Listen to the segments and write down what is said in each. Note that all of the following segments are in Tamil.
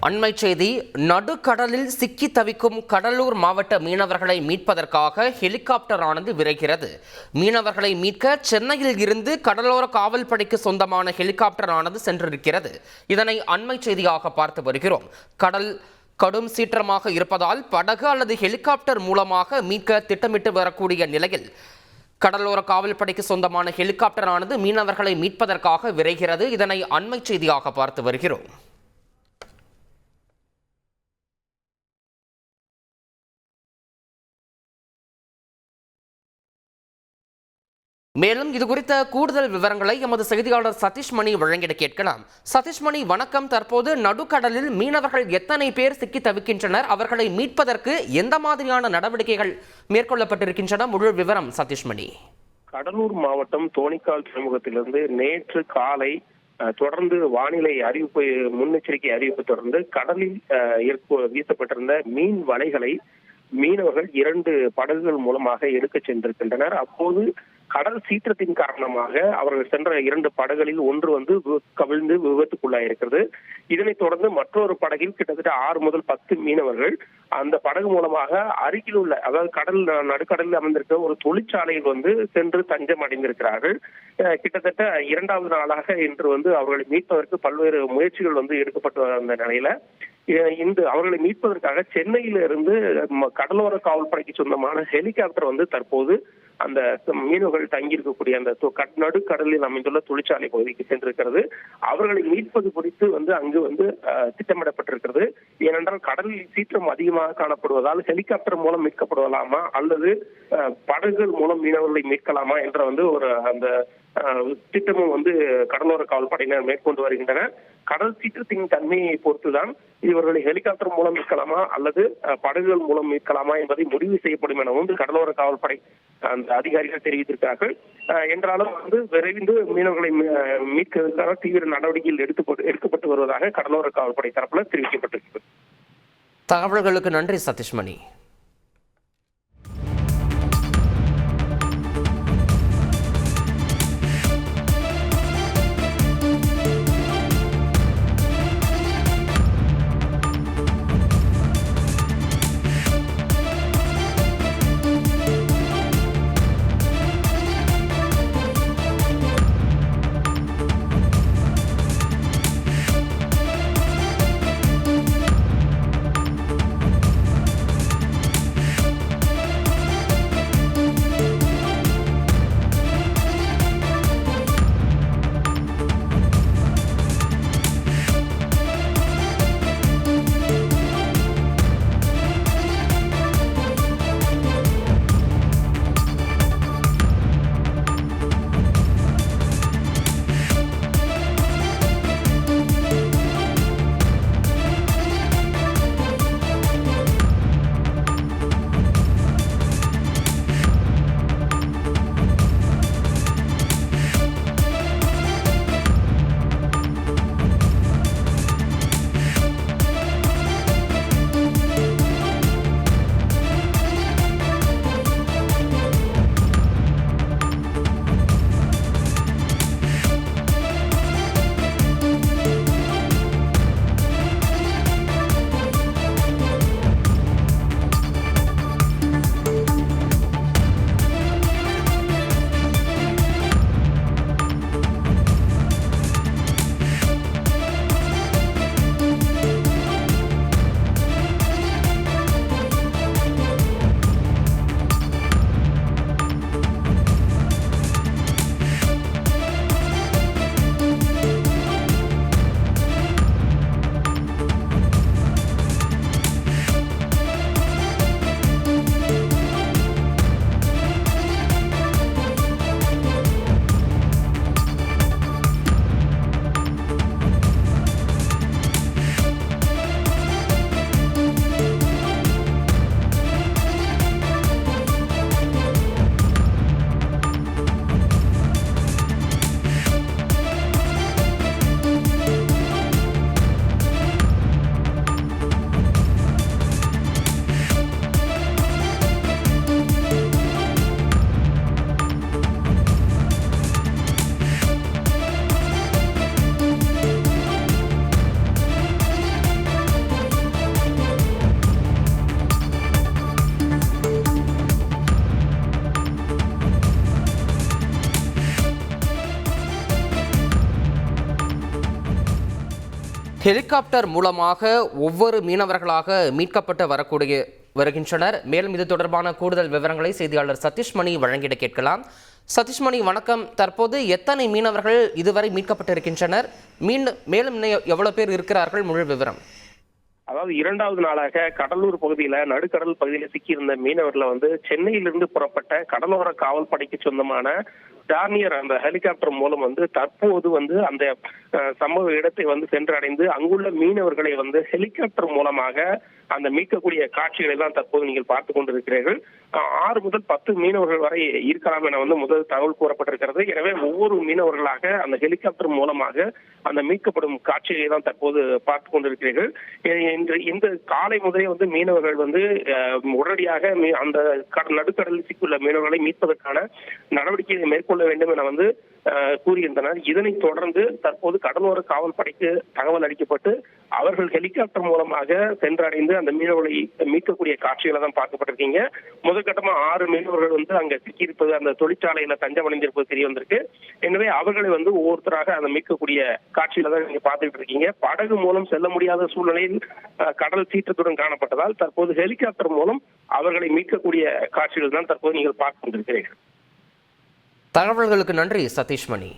அண்மை செய்தி. நடுக்கடலில் சிக்கி தவிக்கும் கடலூர் மாவட்ட மீனவர்களை மீட்பதற்காக ஹெலிகாப்டர் ஆனது விரைகிறது. மீனவர்களை மீட்க சென்னையில் இருந்து கடலோர காவல்படைக்கு சொந்தமான ஹெலிகாப்டர் ஆனது சென்றிருக்கிறது. இதனை அண்மை செய்தியாக பார்த்து வருகிறோம். கடல் கடும் சீற்றமாக இருப்பதால் படகு அல்லது ஹெலிகாப்டர் மூலமாக மீட்க திட்டமிட்டு வரக்கூடிய நிலையில் கடலோர காவல்படைக்கு சொந்தமான ஹெலிகாப்டர் ஆனது மீனவர்களை மீட்பதற்காக விரைகிறது. இதனை அண்மை செய்தியாக பார்த்து வருகிறோம். மேலும் இது குறித்த கூடுதல் விவரங்களை எமது செய்தியாளர் சதீஷ்மணி வழங்கிட கேட்கலாம். சதீஷ்மணி, வணக்கம். தற்போது நடுக்கடலில் மீனவர்கள் எத்தனை பேர் சிக்கி தவிக்கின்றனர்? அவர்களை மீட்பதற்கு எந்த மாதிரியான நடவடிக்கைகள் மேற்கொள்ளப்பட்டிருக்கின்றன? முழு விவரம் சதீஷ்மணி. கடலூர் மாவட்டம் தோணிக்கால் துறைமுகத்திலிருந்து நேற்று காலை தொடர்ந்து வானிலை அறிவிப்பு முன்னெச்சரிக்கை அறிவிப்பு தொடர்ந்து கடலில் வீசப்பட்டிருந்த மீன் வலைகளை மீனவர்கள் 2 படகுகள் மூலமாக எடுக்க சென்றிருக்கின்றனர். அப்போது கடல் சீற்றத்தின் காரணமாக அவர்கள் சென்ற 2 படகுகளில் ஒன்று கவிழ்ந்து விபத்துக்குள்ளாயிருக்கிறது. இதனைத் தொடர்ந்து மற்றொரு படகில் கிட்டத்தட்ட 6 முதல் 10 மீனவர்கள் அந்த படகு மூலமாக அருகில் உள்ள, அதாவது நடுக்கடலில் அமைந்திருக்கிற ஒரு தொழிற்சாலையில் சென்று தஞ்சம் அடைந்திருக்கிறார்கள். கிட்டத்தட்ட 2வது நாளாக இன்று அவர்களை மீட்பதற்கு பல்வேறு முயற்சிகள் எடுக்கப்பட்டு வந்த நிலையில அவர்களை மீட்பதற்காக சென்னையிலிருந்து கடலோர காவல்படைக்கு சொந்தமான ஹெலிகாப்டர் தற்போது அந்த மீனவர்கள் தங்கியிருக்கக்கூடிய அந்த நடுக்கடலில் அமைந்துள்ள தொழிற்சாலை பகுதிக்கு சென்றிருக்கிறது. அவர்களை மீட்பது குறித்து அங்கு திட்டமிடப்பட்டிருக்கிறது. ஏனென்றால் கடலில் சீற்றம் அதிகமாக காணப்படுவதால் ஹெலிகாப்டர் மூலம் மீட்கப்படுவலாமா அல்லது படகுகள் மூலம் மீனவர்களை மீட்கலாமா என்ற ஒரு அந்த திட்டமும் கடலோர காவல்படையினர் மேற்கொண்டு வருகின்றனர். கடல் சீற்றத்தின் தன்மையை பொறுத்துதான் இவர்களை ஹெலிகாப்டர் மூலம் மீட்கலாமா அல்லது படகுகள் மூலம் மீட்கலாமா என்பதை முடிவு செய்யப்படும் என கடலோர காவல்படை அந்த அதிகாரிகள் தெரிவித்திருக்கிறார்கள். என்றாலும் விரைந்து மீனவர்களை மீட்கிறதுக்கான தீவிர நடவடிக்கைகள் எடுக்கப்பட்டு வருவதாக கடலோர காவல்படை தரப்புல தெரிவிக்கப்பட்டிருக்கிறது. தகவல்களுக்கு நன்றி சதீஷ்மணி. ஹெலிகாப்டர் மூலமாக ஒவ்வொரு மீனவர்களாக மீட்கப்பட்டு வருகின்றனர். மேலும் இது தொடர்பான கூடுதல் விவரங்களை செய்தியாளர் சதீஷ்மணி வழங்கிட கேட்கலாம். சதீஷ்மணி வணக்கம். தற்போது எத்தனை மீனவர்கள் இதுவரை மீட்கப்பட்டிருக்கின்றனர்? மேலும் எவ்வளவு பேர் இருக்கிறார்கள்? முழு விவரம். அதாவது இரண்டாவது நாளாக கடலூர் பகுதியில நடுக்கடல் பகுதியில சிக்கியிருந்த மீனவர்களை சென்னையிலிருந்து புறப்பட்ட கடலோர காவல் படைக்கு சொந்தமான டார்னியர் அந்த ஹெலிகாப்டர் மூலம் தற்போது அந்த சம்பவ இடத்தை சென்றடைந்து அங்குள்ள மீனவர்களை ஹெலிகாப்டர் மூலமாக அந்த மீட்கக்கூடிய காட்சிகளை தான் தற்போது நீங்கள் பார்த்து கொண்டிருக்கிறீர்கள். 6 முதல் 10 மீனவர்கள் வரை இருக்கலாம் என முதல் தகவல் கூறப்பட்டிருக்கிறது. எனவே ஒவ்வொரு மீனவர்களாக அந்த ஹெலிகாப்டர் மூலமாக அந்த மீட்கப்படும் காட்சிகளை தான் தற்போது பார்த்து கொண்டிருக்கிறீர்கள். இந்த காலை முதலே மீனவர்கள் உடனடியாக அந்த நடுக்கடலில் சிக்கியுள்ள மீனவர்களை மீட்பதற்கான நடவடிக்கைகளை மேற்கொள்ள வேண்டும் என கூறுகின்றனர். இதனைத் தொடர்ந்து தற்போது கடலோர காவல் படைக்கு தகவல் அளிக்கப்பட்டு அவர்கள் ஹெலிகாப்டர் மூலமாக சென்றடைந்து அந்த மீனவர்களை மீட்கக்கூடிய காட்சிகளை தான் பார்க்கப்பட்டிருக்கீங்க. முதற்கட்டமா 6 மீனவர்கள் அங்க சிக்கியிருப்பது அந்த தொழிற்சாலையில தஞ்சம் அடைந்திருப்பது தெரிய வந்திருக்கு. எனவே அவர்களை ஒவ்வொருத்தராக அந்த மீட்கக்கூடிய காட்சிகளை தான் நீங்க பார்த்துட்டு இருக்கீங்க. படகு மூலம் செல்ல முடியாத சூழ்நிலையில் கடல் சீற்றத்துடன் காணப்பட்டதால் தற்போது ஹெலிகாப்டர் மூலம் அவர்களை மீட்கக்கூடிய காட்சிகள் தான் தற்போது நீங்கள் பார்த்து கொண்டிருக்கிறீர்கள். தகவல்களுக்கு நன்றி சதீஷ்மணி.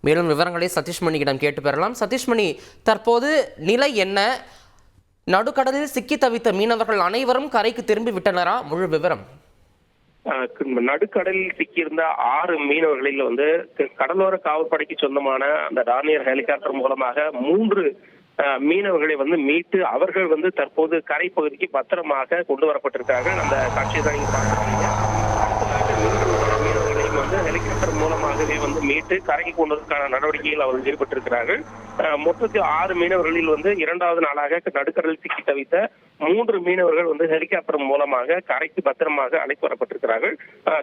மேலும் விவரங்களை சதீஷ்மணியிடம் கேட்டு பெறலாம். சதீஷ்மணி, தற்போது நிலை என்ன? நடுக்கடலில் சிக்கி தவித்த மீனவர்கள் அனைவரும் கரைக்கு திரும்பி விட்டனரா? முழு விவரம். நடுக்கடலில் சிக்கியிருந்த 6 மீனவர்களில் கடலோர காவல்படைக்கு சொந்தமான அந்த டார்னியர் ஹெலிகாப்டர் மூலமாக 3 மீனவர்களை மீட்டு அவர்கள் தற்போது கரை பகுதிக்கு பத்திரமாக கொண்டு வரப்பட்டிருக்கார்கள். அந்த காட்சியை தான் நீங்க பார்க்கறீங்க. ஹெலிகாப்டர் மூலமாகவே மீட்டு கரைக்கு கொண்டதற்கான நடவடிக்கையில் அவர்கள் ஈடுபட்டிருக்கிறார்கள். மொத்தத்தில் 6 மீனவர்களில் இரண்டாவது நாளாக நடுக்கடலில் சிக்கி தவித்த 3 மீனவர்கள் ஹெலிகாப்டர் மூலமாக கரைக்கு பத்திரமாக அழைத்து வரப்பட்டிருக்கிறார்கள்.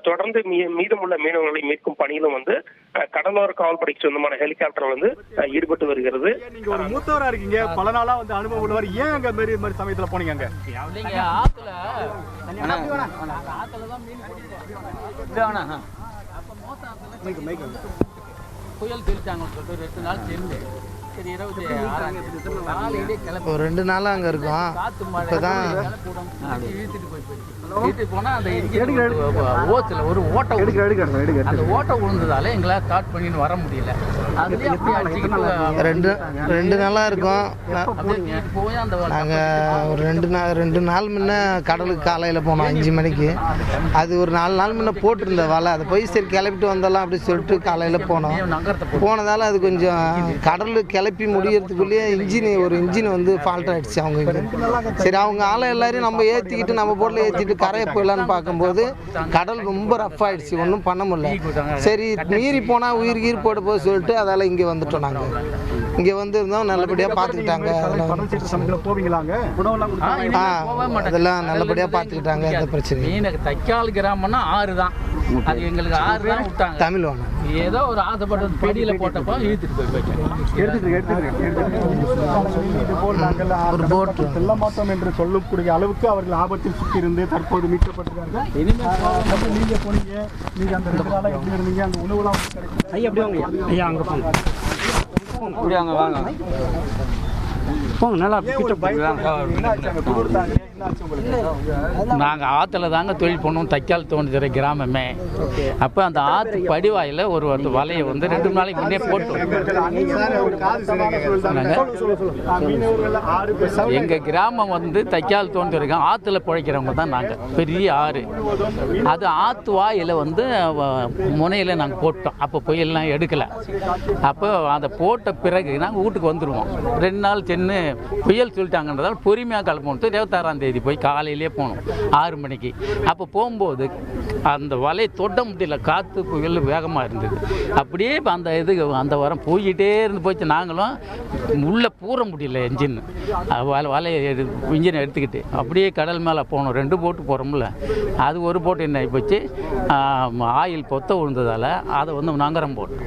தொடர்ந்து மீதமுள்ள மீனவர்களை மீட்கும் பணியிலும் கடலோர காவல்படைக்கு சொந்தமான ஹெலிகாப்டர் ஈடுபட்டு வருகிறது. நீங்க ஒரு மூத்தவரா இருக்கீங்க, பல நாளா அனுபவம் உள்ளவர், ஏன் அங்க மாதிரி சமயத்துல போனீங்க? புயல் தெரிச்சாங்க 2 நாள் சேர்ந்து. சரி, 26 ஒரு 2 நாளா அங்க இருக்கோம். இப்பதான் இழுத்துட்டு போனா அந்த ஓத்துல ஒரு ஓட்டை அந்த ஓட்டை விழுந்ததால எங்களால் ஸ்டார்ட் பண்ணிட்டு வர முடியல. அதுலயே அப்படியே அடிச்சுக்கிட்டு 2 நாளா இருக்கோம். போய் அந்த நாங்க ஒரு 2 நாள் முன்ன கடலுக்கு காலையில போனோம் 5 மணிக்கு. அது ஒரு 4 நாள் முன்ன போட்டிருந்த வலை, அதை போய் சரி கிளப்பிட்டு வந்தலாம் அப்படி சொல்லிட்டு காலையில போனோம். போனதால அது கொஞ்சம் கடலு கிளப்பி முடியறதுக்குள்ளேயே இன்ஜின் ஃபால்ட் ஆயிடுச்சு. சரி அவங்க ஆளை எல்லாரையும் நம்ம ஏற்றிக்கிட்டு நம்ம போட்டில் ஏற்றிட்டு கரையை போயிடலான்னு பார்க்கும்போது கடல் ரொம்ப ரஃப் ஆயிடுச்சு, ஒன்றும் பண்ண முடியல. சரி மீறி போனால் உயிர் போட போய் சொல்லிட்டு அதால் இங்கே வந்துட்டோம் நாங்கள். இங்கே வந்து இருந்தோம் நல்லபடியாக பார்த்துக்கிட்டாங்க. கடல் சீட்டு சமயத்துல போவீங்களாங்க? உணவெல்லாம் கொடுத்தாங்க? போக மாட்டாங்க. அதெல்லாம் நல்லபடியாக பார்த்துக்கிட்டாங்க. எந்த பிரச்சனையும் மீன் தைக்கால் கிராமம்னா 6 தான். அது எங்களுக்கு 6 தான் விட்டாங்க. தமிழ் வேணும். ஏதோ ஒரு ஆசைப்பட்டு படியில் போட்டப்போ இழுத்துட்டு போயிட்டாங்க. ஒரு போட் செல்ல மாட்டோம் என்று சொல்லக்கூடிய அளவுக்கு அவர்கள் ஆபத்தில் சிக்கியிருந்து தற்போது மீட்கப்பட்டிருக்காங்க. நீங்க போனீங்க, நீங்க அந்த 2 நாளா எப்படி இருந்தீங்க? அந்த உணவுலாம் கிடைக்கும். ஐயா அப்படி வாங்க. ஐயா அங்கே போங்க. இப்படி அங்கே வாங்க போங்க. நல்லா நாங்கள் ஆற்றுல தாங்க தொழில் பண்ணோம். தைக்கால் தோண்டுகிற கிராமமே. அப்போ அந்த ஆற்று படிவாயில் ஒரு வலையை வந்து 2 நாளைக்கு முன்னே போட்டோம். எங்கள் கிராமம் வந்து தைக்கால் தோண்டுறோம். ஆற்றுல பிழைக்கிறவங்க தான் நாங்கள். பெரிய ஆறு அது ஆற்று வாயில் வந்து முனையில் நாங்கள் போட்டோம். அப்போ புயல்லாம் எடுக்கலை. அப்போ அதை போட்ட பிறகு நாங்கள் வீட்டுக்கு வந்துடுவோம். 2 நாள் சென்று புயல் சொல்லிட்டாங்கன்றதால பொறுமையாக கிளம்பணும். 26ஆம் தேதி போய் காலையிலே போனோம் 6 மணிக்கு. அப்போ போகும்போது அந்த வலையை தொட்ட முடியல. காற்று புயல் வேகமாக இருந்தது. அப்படியே அந்த வாரம் போய்கிட்டே இருந்து போச்சு. நாங்களும் உள்ளே பூர முடியல. என்ஜின் வலையை இன்ஜினை எடுத்துக்கிட்டு அப்படியே கடல் மேலே போனோம். 2 போட்டு போகிறோம்ல, அது ஒரு போட்டு என்ன ஆகி போச்சு, ஆயில் பொத்த விழுந்ததால் அதை வந்து நங்கரம் போட்டோம்.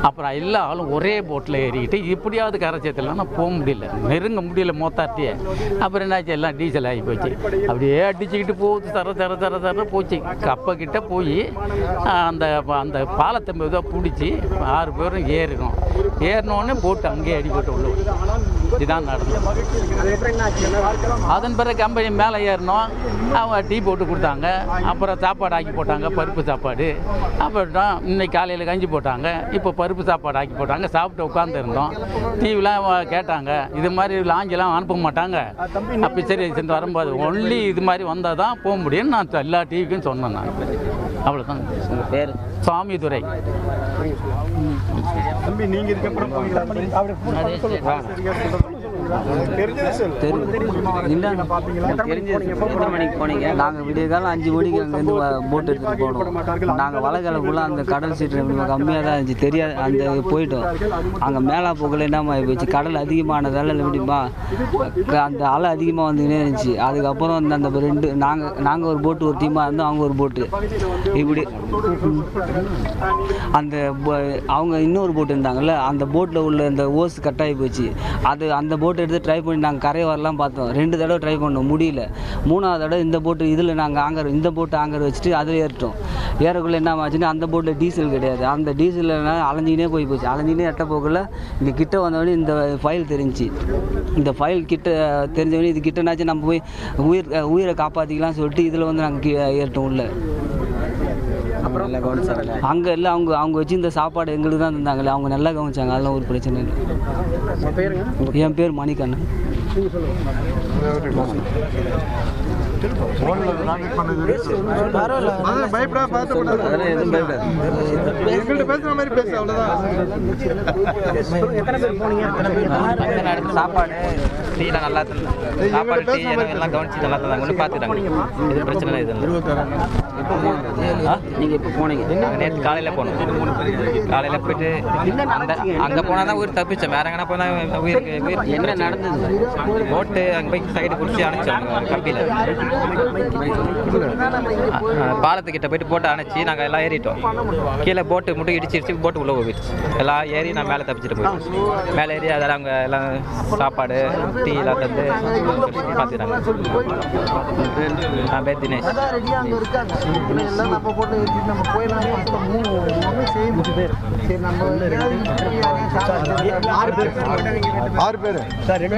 அப்புறம் எல்லா ஆளும் ஒரே போட்டில் ஏறிக்கிட்டு இப்படியாவது கரைச்சத்தில் போக முடியல, நெருங்க முடியல மோத்தாட்டியே. அப்புறம் என்னாச்சு, எல்லாம் டீசல் ஆகி போச்சு. அப்படியே அடிச்சுக்கிட்டு போகுது. தர போச்சு. கப்பக்கிட்ட போய் அந்த அந்த பாலத்தை மெதுவாக பிடிச்சி 6 பேரும் ஏறினோம். ஏறினோடனே போட்டு அங்கேயே அடிபட்டு உள்ள. இதுதான் நடந்தது. அதன் பிறகு கம்பெனி மேலே ஏறினோம். அவங்க டீ போட்டு கொடுத்தாங்க. அப்புறம் சாப்பாடு ஆக்கி போட்டாங்க, பருப்பு சாப்பாடு. அப்புறம் இன்னைக்கு காலையில் கஞ்சி போட்டாங்க. இப்போ பருப்பு சாப்பாடு ஆக்கி போட்டாங்க. சாப்பிட்டு உட்காந்துருந்தோம். டிவிலாம் கேட்டாங்க, இது மாதிரி லாஞ்செல்லாம் அனுப்ப மாட்டாங்க. அப்படி சரி சென்று வரும்போது ஒன்லி இது மாதிரி வந்தால் தான் போக முடியும்னு நான் எல்லா டிவிக்கும் சொன்னேன். நான் அவ்வளோதான். பேர் சாமிதுரை. தம்பி நீங்க இதுக்கப்புறம் போனீங்க. நாங்கள் விடிய காலம் 5 மணிக்கு அங்கேருந்து போட் எடுத்துகிட்டு போனோம். நாங்கள் வலைக்கிழக்குள்ள அந்த கடல் சீட்டு கம்மியாக தான் இருந்துச்சு, தெரியாது. அந்த போயிட்டோம். அங்கே மேலே போகல என்னமா போயிடுச்சு, கடல் அதிகமானதால் எப்படிமா அந்த அலை அதிகமாக வந்துக்கினே இருந்துச்சு. அதுக்கப்புறம் அந்த 2 நாங்கள் ஒரு போட்டு ஒரு டீமாக இருந்தோம், அவங்க ஒரு போட்டு. இப்படி அந்த அவங்க இன்னொரு போட்டு இருந்தாங்கல்ல, அந்த போட்டில் உள்ள இந்த ஓஸ் கட்டாகி போச்சு. அந்த போட்டை எடுத்து ட்ரை பண்ணி நாங்கள் கரை வரலாம் பார்த்தோம். 2 தடவை ட்ரை பண்ணோம், முடியல. 3ஆவது தடவை இந்த போட்டு இதில் நாங்கள் இந்த போட்டு ஆங்கர் வச்சுட்டு அதில் ஏறிட்டோம். ஏறக்குள்ளே என்ன ஆச்சுன்னா அந்த போட்டில் டீசல் கிடையாது. அந்த டீசலில் அலைஞ்சிக்கினே போச்சு. அலைஞ்சிக்கினே எட்ட போகல. இங்கே கிட்ட வந்தவொடனே இந்த ஃபைல் தெரிஞ்சு. இந்த ஃபைல் கிட்ட தெரிஞ்சவொடனே இது கிட்டனாச்சு நம்ம போய் உயிரை காப்பாற்றிக்கலாம் சொல்லிட்டு இதில் வந்து நாங்கள் ஏறிட்டோம் உள்ள. அங்கே இல்லை, அவங்க வச்சு இந்த சாப்பாடு எங்களுக்கு தான் தந்தாங்களே, அவங்க நல்லா கவனிச்சாங்க. அதெல்லாம் ஒரு பிரச்சனை இல்லை. என் பேர் மணிகண்ணன். சாப்பாடு டீலாம் நல்லா தந்தாங்க. சாப்பாடு டீ எல்லாம் கவனிச்சு நல்லா தந்தாங்க. ஒன்றும் பார்த்துட்டாங்க. இது பிரச்சனை இல்லை. நீங்கள் எப்போ போனீங்க? நாங்கள் நேற்று காலையில் போனோம். காலையில் போயிட்டு அங்கே போனால் தான் உயிர் தப்பிச்சோம். வேற எங்கன்னா போனால் உயிர் என்ன நடந்தது? போட்டு அங்கே போய் சைடு பிடிச்சி அனுப்பிச்சோம் கம்பியில். பாலத்துக்கிட்ட போயிட்டு போட்டு அணைச்சி நாங்கள் எல்லாம் ஏறிட்டோம். கீழே போட்டு மட்டும் இடிச்சிருச்சு. போட்டு உள்ளே போயிடுச்சு. எல்லாம் ஏறி நான் மேலே தப்பிச்சுட்டு போயிடுச்சு. மேலே ஏறி அதெல்லாம் அவங்க எல்லாம் சாப்பாடு டீ எல்லாம் தந்து பார்த்துட்டாங்க. நான் பேர் தினேஷ். ஆறு பேர் சார். 2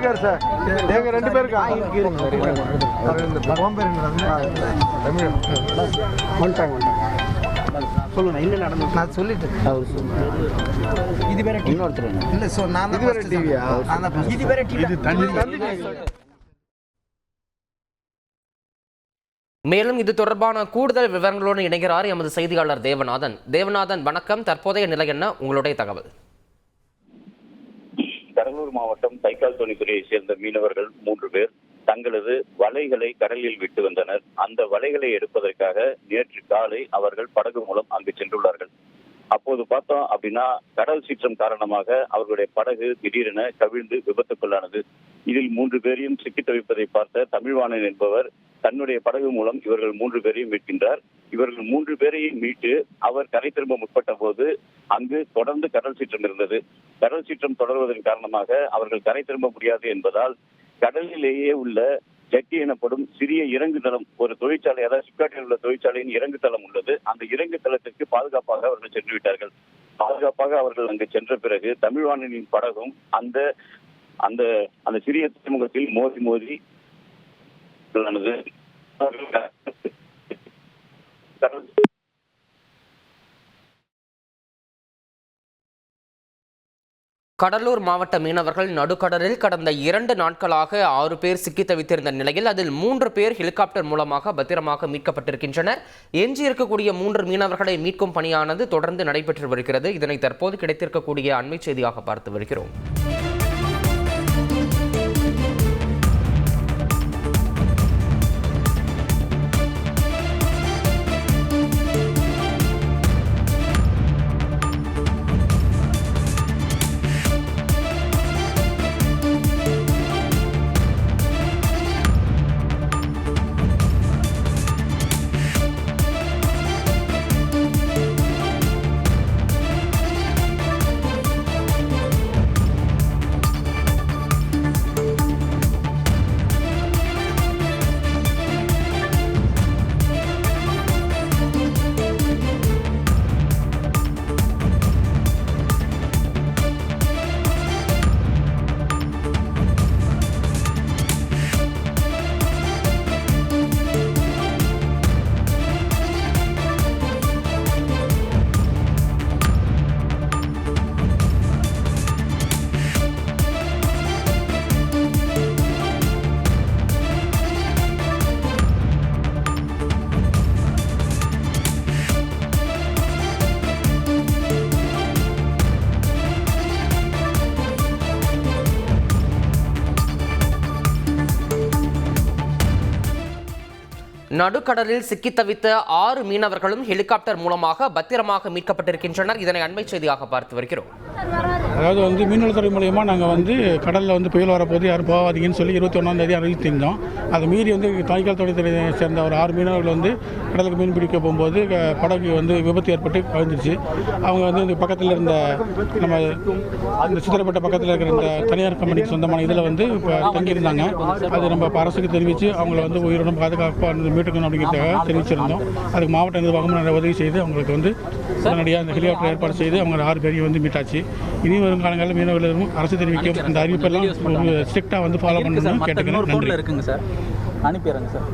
பேர் சார். எங்க 2 பேருக்கு சொல்லுங்க என்ன நடந்தது. நான் சொல்லிட்டேன். இது வேற இன்னொருத்தர் இல்லை ஸோ நான் இது வேற டிவியா? இது வேற டிவி. மேலும் இது தொடர்பான கூடுதல் விவரங்களோடு இணைகிறார் எமது செய்தியாளர் தேவநாதன். தேவநாதன் வணக்கம். தற்போதைய நிலை என்ன, உங்களுடைய தகவல்? கடலூர் மாவட்டம் தைக்கால் தோணித்துறையை சேர்ந்த மீனவர்கள் 3 பேர் தங்களது வலைகளை கடலில் விட்டு வந்தனர். அந்த வலைகளை எடுப்பதற்காக நேற்று காலை அவர்கள் படகு மூலம் அங்கு சென்றுள்ளார்கள். அப்போது பார்த்தோம் அப்படின்னா கடல் சீற்றம் காரணமாக அவர்களுடைய படகு திடீரென கவிழ்ந்து விபத்துக்குள்ளானது. இதில் 3 பேரையும் சிக்கி தவிப்பதை பார்த்த தமிழ்வாணன் என்பவர் தன்னுடைய படகு மூலம் இவர்கள் 3 பேரையும் மீட்கின்றார். இவர்கள் 3 பேரையும் மீட்டு அவர் கரை திரும்ப முற்பட்ட போது அங்கு தொடர்ந்து கடல் சீற்றம் இருந்தது. கடல் சீற்றம் தொடர்வதன் காரணமாக அவர்கள் கரை திரும்ப முடியாது என்பதால் கடலிலேயே உள்ள ஜட்டி எனப்படும் சிறிய இறங்கு தளம், ஒரு தொழிற்சாலை, அதாவது சிப்காட்டில் உள்ள தொழிற்சாலையின் இறங்கு தளம் உள்ளது. அந்த இறங்கு தளத்திற்கு பாதுகாப்பாக அவர்கள் சென்று விட்டார்கள். பாதுகாப்பாக அவர்கள் அங்கு சென்ற பிறகு தமிழ்வாணனின் படகும் அந்த அந்த அந்த சிறிய துறைமுகத்தில் மோதி கடலூர் மாவட்ட மீனவர்கள் நடுக்கடலில் கடந்த 2 நாட்களாக 6 பேர் சிக்கி தவித்திருந்த நிலையில் அதில் 3 பேர் ஹெலிகாப்டர் மூலமாக பத்திரமாக மீட்கப்பட்டிருக்கின்றனர். எஞ்சியிருக்கக்கூடிய 3 மீனவர்களை மீட்கும் பணியானது தொடர்ந்து நடைபெற்று வருகிறது. இதனை தற்போது கிடைத்திருக்கக்கூடிய அண்மை செய்தியாக பார்த்து வருகிறோம். நடுக்கடலில் சிக்கி தவித்த 6 மீனவர்களும் ஹெலிகாப்டர் மூலமாக பத்திரமாக மீட்கப்பட்டிருக்கின்றனர். இதனை அண்மை செய்தியாக பார்த்து வருகிறோம். அதாவது மீன்வளத்துறை மூலயமா நாங்கள் கடலில் புயல் வரப்போது யாரும் போகாதீங்கன்னு சொல்லி 21ஆம் அறிவித்திருந்தோம். அதை மீறி தாய்க்கால் தொழில்துறையை சேர்ந்த ஒரு 6 மீனவர்கள் கடலுக்கு மீன் பிடிக்க போகும்போது படகு விபத்து ஏற்பட்டு கவிழ்ந்துருச்சு. அவங்க இந்த பக்கத்தில் இருந்த நம்ம அந்த சித்திரப்பட்ட பக்கத்தில் இருக்கிற இந்த தனியார் கம்பெனிக்கு சொந்தமான இதில் இப்போ தங்கியிருந்தாங்க. அது நம்ம அரசுக்கு தெரிவித்து அவங்கள உயிரினம் பாதுகாப்பாக மீட்டுக்கணும் அப்படிங்கிறதுக்காக தெரிவிச்சிருந்தோம். அதுக்கு மாவட்ட நிர்வாகம் நிறைய உதவி செய்து அவங்களுக்கு உடனடியாக அந்த ஹெலிகாப்டர் ஏற்பாடு செய்து அவங்க 6 பேரையும் மீட்டாச்சு. இனி வரும் காலங்களில் மீனவர்களும் அரசு தெரிவிக்கும் அந்த அறிவிப்பெல்லாம் ஸ்ட்ரிக்டாக ஃபாலோ பண்ணணும்னு கேட்டுக்கிறேன். இருக்குங்க சார், அனுப்பிடுறேங்க சார்.